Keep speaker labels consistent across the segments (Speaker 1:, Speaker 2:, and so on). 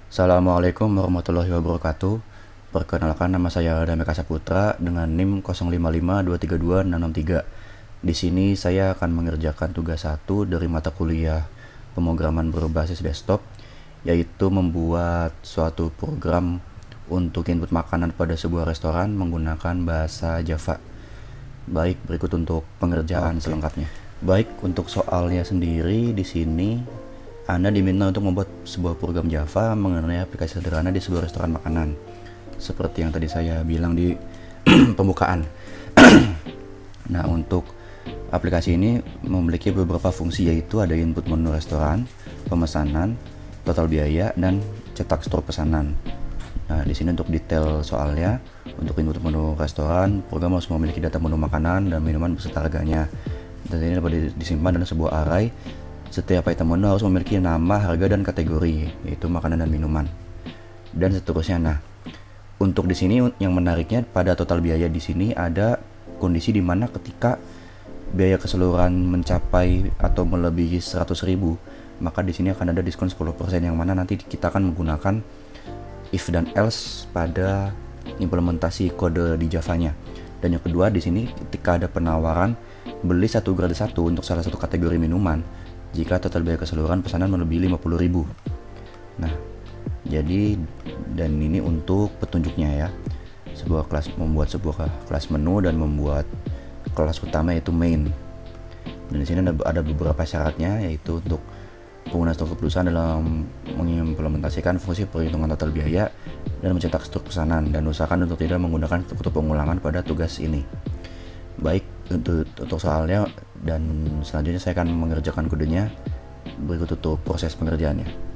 Speaker 1: Assalamualaikum warahmatullahi wabarakatuh. Perkenalkan, nama saya Dameka Saputra dengan NIM 0552326663. Di sini saya akan mengerjakan tugas 1 dari mata kuliah pemrograman berbasis desktop, yaitu membuat suatu program untuk input makanan pada sebuah restoran menggunakan bahasa Java. Baik, berikut untuk pengerjaan selengkapnya. Baik, untuk soalnya sendiri di sini Anda diminta untuk membuat sebuah program Java mengenai aplikasi sederhana di sebuah restoran makanan. Seperti yang tadi saya bilang di pembukaan. Nah, untuk aplikasi ini memiliki beberapa fungsi, yaitu ada input menu restoran, pemesanan, total biaya, dan cetak struk pesanan. Nah, di sini untuk detail soalnya, untuk input menu restoran, program harus memiliki data menu makanan dan minuman beserta harganya. Dan ini dapat disimpan dalam sebuah array. Setiap item menu harus memiliki nama, harga, dan kategori, yaitu makanan dan minuman, dan seterusnya. Nah, untuk di sini yang menariknya pada total biaya di sini ada kondisi di mana ketika biaya keseluruhan mencapai atau melebihi 100.000, maka di sini akan ada diskon 10%, yang mana nanti kita akan menggunakan if dan else pada implementasi kode di Java-nya. Dan yang kedua, di sini ketika ada penawaran beli 1 gratis 1 untuk salah satu kategori minuman, jika total biaya keseluruhan pesanan melebihi 50.000. Nah, jadi dan ini untuk petunjuknya ya. Membuat sebuah kelas menu dan membuat kelas utama yaitu main. Dan di sini ada beberapa syaratnya, yaitu untuk penggunaan struktur perusahaan dalam mengimplementasikan fungsi perhitungan total biaya dan mencetak struktur pesanan, dan usahakan untuk tidak menggunakan struktur pengulangan pada tugas ini. Baik, untuk soalnya, dan selanjutnya saya akan mengerjakan kodenya. Berikut untuk proses pengerjaannya.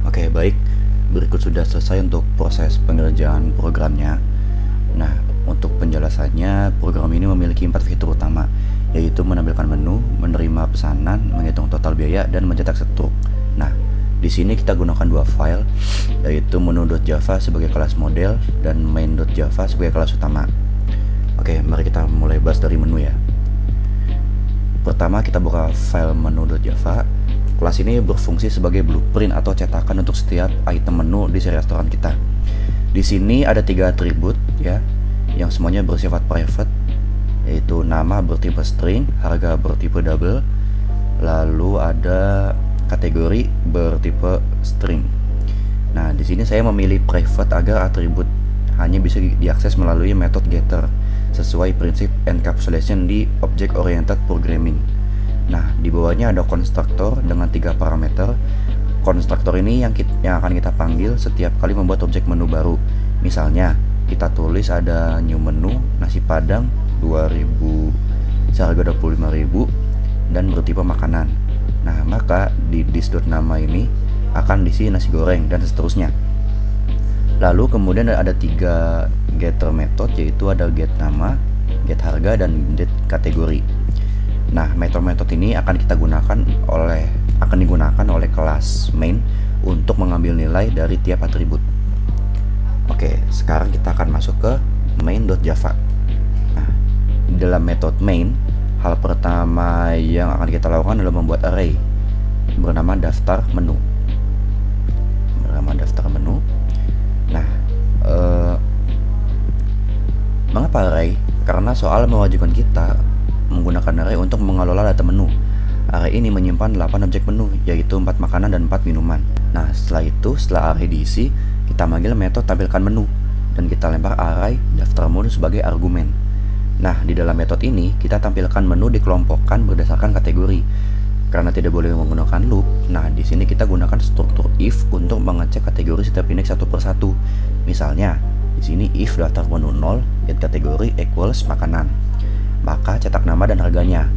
Speaker 1: Oke, baik. Berikut sudah selesai untuk proses pengerjaan programnya. Nah, untuk penjelasannya, program ini memiliki 4 fitur utama, yaitu menampilkan menu, menerima pesanan, menghitung total biaya, dan mencetak struk. Nah, di sini kita gunakan 2 file, yaitu menu.java sebagai kelas model dan main.java sebagai kelas utama. Oke, mari kita mulai bahas dari menu ya. Pertama, kita buka file menu.java. Kelas ini berfungsi sebagai blueprint atau cetakan untuk setiap item menu di restoran kita. Di sini ada 3 atribut ya, yang semuanya bersifat private, yaitu nama bertipe string, harga bertipe double, lalu ada kategori bertipe string. Nah, di sini saya memilih private agar atribut hanya bisa diakses melalui metode getter sesuai prinsip encapsulation di object oriented programming. Nah, di bawahnya ada konstruktor dengan 3 parameter. Konstruktor ini yang akan kita panggil setiap kali membuat objek menu baru. Misalnya, kita tulis ada new menu nasi padang 2000 seharga 25.000 dan bertipe makanan. Nah, maka di this.nama ini akan diisi nasi goreng dan seterusnya. Lalu kemudian ada 3 getter method, yaitu ada get nama, get harga, dan get kategori. Nah, metode-metode ini akan digunakan oleh kelas main untuk mengambil nilai dari tiap atribut. Oke, sekarang kita akan masuk ke main.java. Nah, di dalam metode main, hal pertama yang akan kita lakukan adalah membuat array bernama daftar menu. Nah, mengapa array? Karena soal mewajibkan kita menggunakan array untuk mengelola data menu. Array ini menyimpan 8 objek menu, yaitu 4 makanan dan 4 minuman. Nah, setelah array diisi, kita manggil metode tampilkan menu, dan kita lempar array daftar menu sebagai argumen. Nah, di dalam metode ini, kita tampilkan menu dikelompokkan berdasarkan kategori. Karena tidak boleh menggunakan loop, nah di sini kita gunakan struktur if untuk mengecek kategori setiap indeks satu persatu. Misalnya, di sini if daftar menu 0, get kategori equals makanan, maka cetak nama dan harganya.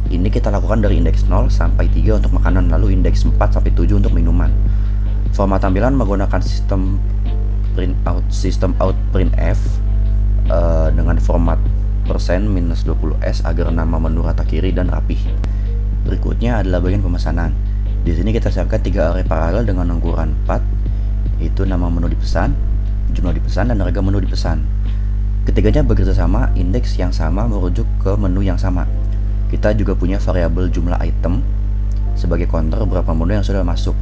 Speaker 1: Ini kita lakukan dari indeks 0 sampai 3 untuk makanan, lalu indeks 4 sampai 7 untuk minuman. Format tampilan menggunakan sistem out printf dengan format %-20s agar nama menu rata kiri dan rapih. Berikutnya adalah bagian pemesanan. Di sini kita siapkan 3 array paralel dengan ukuran 4, yaitu nama menu dipesan, jumlah dipesan, dan harga menu dipesan. Ketiganya bekerja sama, indeks yang sama merujuk ke menu yang sama. Kita juga punya variabel jumlah item sebagai counter berapa menu yang sudah masuk.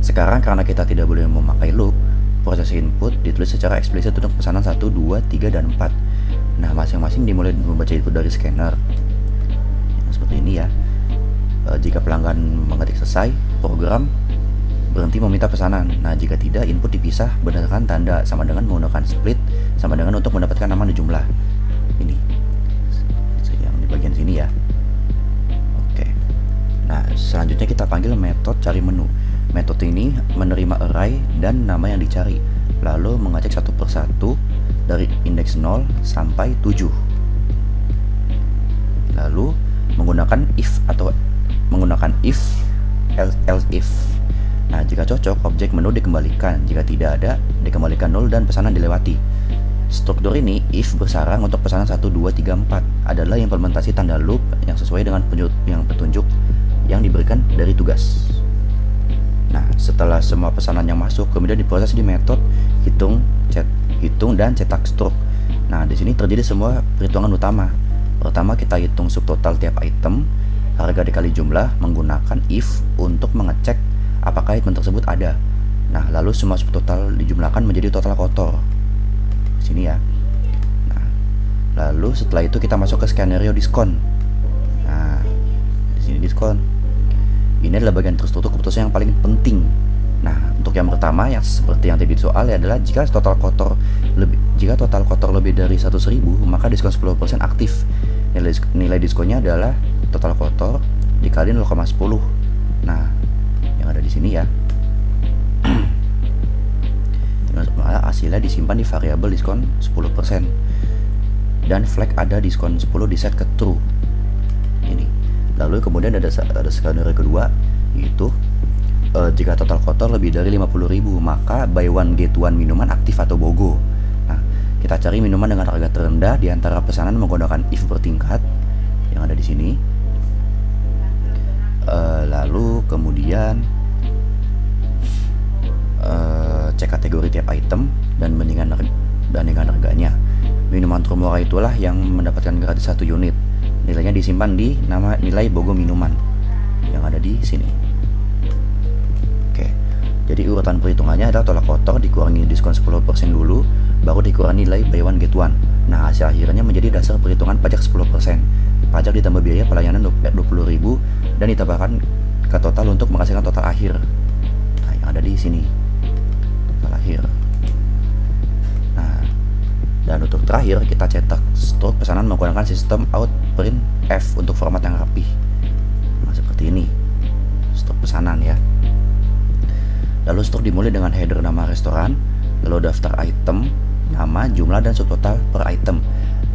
Speaker 1: Sekarang karena kita tidak boleh memakai loop, proses input ditulis secara eksplisit untuk pesanan 1, 2, 3, dan 4. Nah, masing-masing dimulai membaca input dari scanner. Seperti ini ya. Jika pelanggan mengetik selesai, program berhenti meminta pesanan. Nah, jika tidak, input dipisah berdasarkan tanda sama dengan menggunakan split sama dengan untuk mendapatkan nama dan jumlah. Ini yang di bagian sini ya. Oke. Nah, selanjutnya kita panggil metode cari menu. Metode ini menerima array dan nama yang dicari, lalu mengecek satu persatu dari indeks 0 sampai 7. Lalu menggunakan if else if. Nah, jika cocok, objek menu dikembalikan. Jika tidak ada, dikembalikan 0 dan pesanan dilewati. Struktur ini if bersarang untuk pesanan 1, 2, 3, 4 adalah implementasi tanda loop yang sesuai dengan petunjuk yang diberikan dari tugas. Nah, setelah semua pesanan yang masuk, kemudian diproses di metode hitung dan cetak struk. Nah, di sini terjadi semua perhitungan utama. Pertama, kita hitung subtotal tiap item, harga dikali jumlah menggunakan if untuk mengecek apakah item tersebut ada. Nah, lalu semua subtotal dijumlahkan menjadi total kotor. Di sini ya. Nah, lalu setelah itu kita masuk ke skenario diskon. Nah, di sini diskon. Ini adalah bagian terstruktur keputusan yang paling penting. Nah, untuk yang pertama, yang seperti yang tadi di soal adalah jika total kotor lebih dari 100.000, maka diskon 10% aktif. Nilai diskonnya adalah total kotor dikali 0,10. Nah, yang ada di sini ya. Hasilnya disimpan di variabel diskon 10%. Dan flag ada diskon 10 di set ke true. Ini. Lalu kemudian ada skenario kedua, yaitu jika total kotor lebih dari 50.000, maka buy one get one minuman aktif atau BOGO. Nah, kita cari minuman dengan harga terendah di antara pesanan menggunakan if bertingkat yang ada di sini. Lalu kemudian cek kategori tiap item dan bandingkan harganya. Minuman Trumora itulah yang mendapatkan gratis 1 unit. Nilainya disimpan di nama nilai BOGO minuman yang ada di sini. Oke, jadi urutan perhitungannya adalah tolak kotor dikurangi diskon 10% dulu, baru dikurangi nilai buy one get one. Nah, hasil akhirnya menjadi dasar perhitungan pajak 10%. Pajak ditambah biaya pelayanan 20.000 dan ditambahkan ke total untuk menghasilkan total akhir. Nah, yang ada di sini total akhir. Nah, dan untuk terakhir kita cetak struk pesanan menggunakan sistem out printf untuk format yang rapi. Nah, seperti ini struk pesanan ya. Lalu struk dimulai dengan header nama restoran, lalu daftar item, nama, jumlah, dan subtotal per item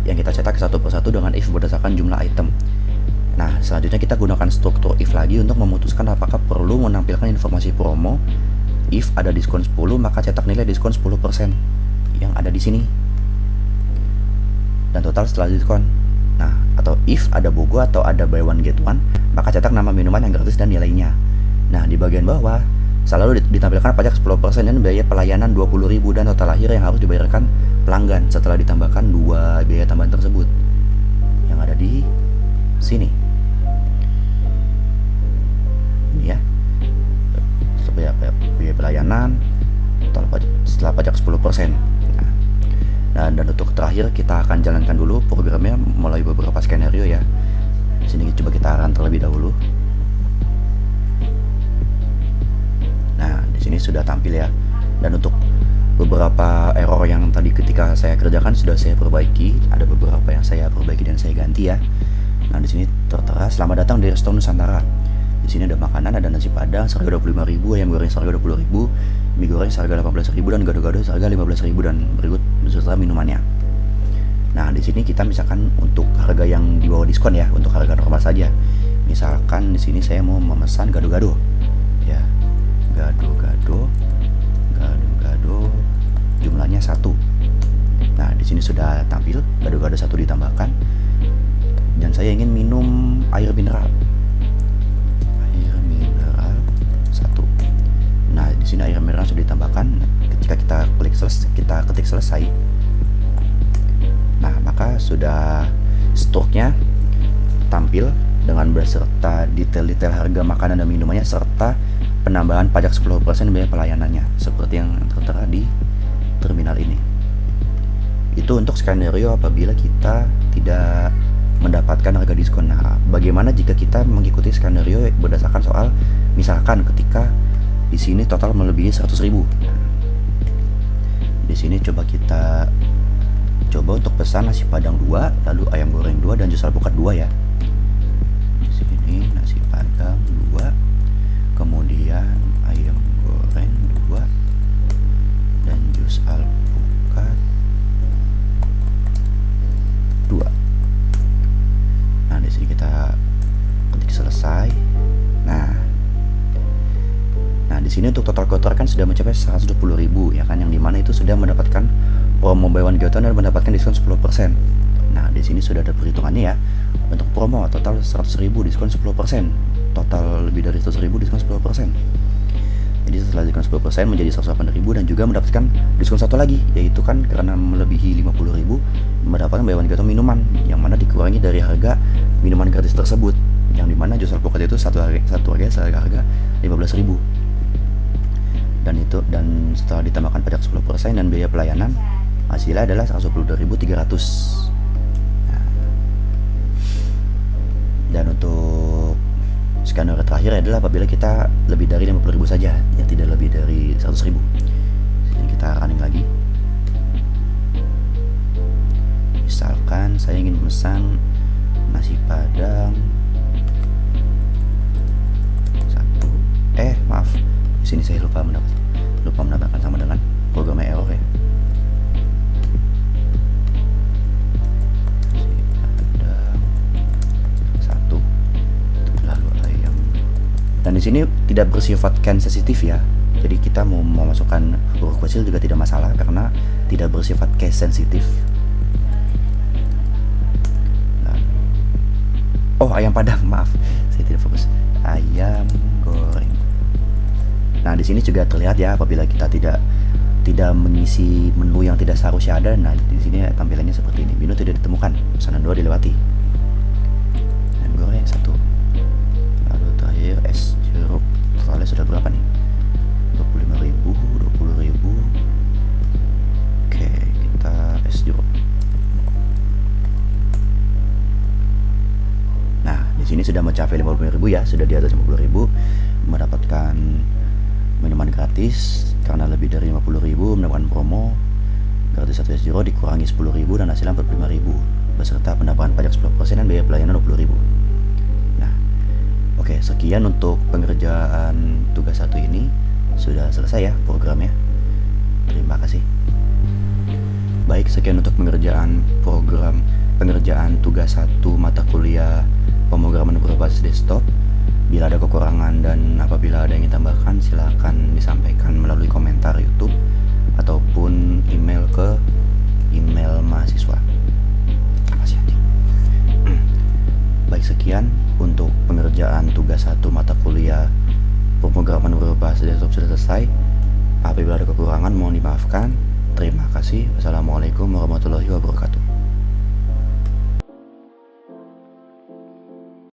Speaker 1: yang kita cetak satu persatu dengan if berdasarkan jumlah item. Nah, selanjutnya kita gunakan struktur if lagi untuk memutuskan apakah perlu menampilkan informasi promo. If ada diskon 10, maka cetak nilai diskon 10% yang ada di sini dan total setelah diskon. Nah, atau if ada BOGO atau ada buy one get one, maka cetak nama minuman yang gratis dan nilainya. Nah, di bagian bawah selalu ditampilkan pajak 10% dan biaya pelayanan 20.000 dan total akhir yang harus dibayarkan pelanggan setelah ditambahkan 2 biaya tambahan tersebut yang ada di sini. Ini ya. Biaya pelayanan setelah pajak 10%. Dan untuk terakhir kita akan jalankan dulu programnya melalui beberapa skenario ya. Di sini coba kita run terlebih dahulu. Nah, di sini sudah tampil ya. Dan untuk beberapa error yang tadi ketika saya kerjakan sudah saya perbaiki. Ada beberapa yang saya perbaiki dan saya ganti ya. Nah, di sini tertera selamat datang di restoran Nusantara. Di sini ada makanan, ada nasi padang seharga 25.000, ayam goreng seharga 20.000, mie goreng seharga 18.000 dan gado-gado seharga 15.000 dan berikut beserta minumannya. Nah, di sini kita misalkan untuk harga yang di bawah diskon ya, untuk harga normal saja. Misalkan di sini saya mau memesan gado-gado, ya, gado-gado, jumlahnya 1. Nah, di sini sudah tampil gado-gado 1 ditambahkan, dan saya ingin minum air mineral. Air mineral 1. Nah, di sini air mineral sudah ditambahkan. Ketika kita ketik selesai, nah maka sudah stoknya tampil dengan beserta detail-detail harga makanan dan minumannya serta penambahan pajak 10% biaya pelayanannya seperti yang tertera di terminal ini. Itu untuk skenario apabila kita tidak mendapatkan harga diskon. Nah, bagaimana jika kita mengikuti skenario berdasarkan soal misalkan ketika di sini total melebihi 100.000. Di sini coba untuk pesan nasi padang 2, lalu ayam goreng 2 dan jus alpukat 2 ya. Di sini nasi padang 2, kemudian ayam goreng 2 dan jus alpukat 2. Nah, di sini kita ketik selesai. Nah, di sini untuk total kotor kan sudah mencapai 120.000 ya kan, yang dimana itu sudah mendapatkan promo buy one get one dan mendapatkan diskon 10%. Nah, di sini sudah ada perhitungannya ya. Untuk promo total 100.000 diskon 10%, total lebih dari 100.000 diskon 10%. Jadi setelah diskon 10% menjadi 108.000 dan juga mendapatkan diskon satu lagi, yaitu kan karena melebihi 50.000 mendapatkan buy one get one minuman, yang mana dikurangi dari harga minuman gratis tersebut, yang dimana jus alpukat itu satu harga 15.000. Dan setelah ditambahkan pajak 10% dan biaya pelayanan, hasilnya adalah 122.300. Nah, dan untuk skenario terakhir adalah apabila kita lebih dari 50.000 saja, ya tidak lebih dari 100.000. Jadi kita running lagi. Misalkan saya ingin memesan nasi padang 1. Maaf, di sini saya lupa menambahkan sama dengan programnya error ya. Dan di sini tidak bersifat can sensitif ya. Jadi kita mau memasukkan huruf kecil juga tidak masalah karena tidak bersifat case sensitif. Ayam padang, maaf, saya tidak fokus. Ayam goreng. Nah, di sini juga terlihat ya apabila kita tidak mengisi menu yang tidak seharusnya ada. Nah, di sini tampilannya seperti ini. Menu tidak ditemukan, pesanan 2 dilewati. Ayam goreng 1. Lalu terakhir es jeruk. Totalnya sudah berapa nih? 25.000, 20.000. Oke, kita es jeruk. Nah, di sini sudah mencapai 50.000 ya, sudah di atas 50.000, mendapatkan minuman gratis karena lebih dari 50.000, mendapatkan promo gratis 1 es jeruk dikurangi 10.000 dan hasilnya 45.000 beserta penambahan pajak 10% dan biaya pelayanan 20.000. Nah, oke, sekian untuk pengerjaan tugas 1 ini. Sudah selesai ya programnya. Terima kasih. Baik, sekian untuk pengerjaan tugas 1 mata kuliah pemrograman berbasis desktop. Bila ada kekurangan dan apabila ada yang ingin tambahkan, silakan disampaikan melalui komentar YouTube ataupun email ke email mahasiswa. Makasih Andi. Baik, sekian untuk pengerjaan tugas 1 mata kuliah pemrograman berbasis desktop sudah selesai. Apabila ada kekurangan mohon dimaafkan. Terima kasih. Wassalamualaikum warahmatullahi wabarakatuh.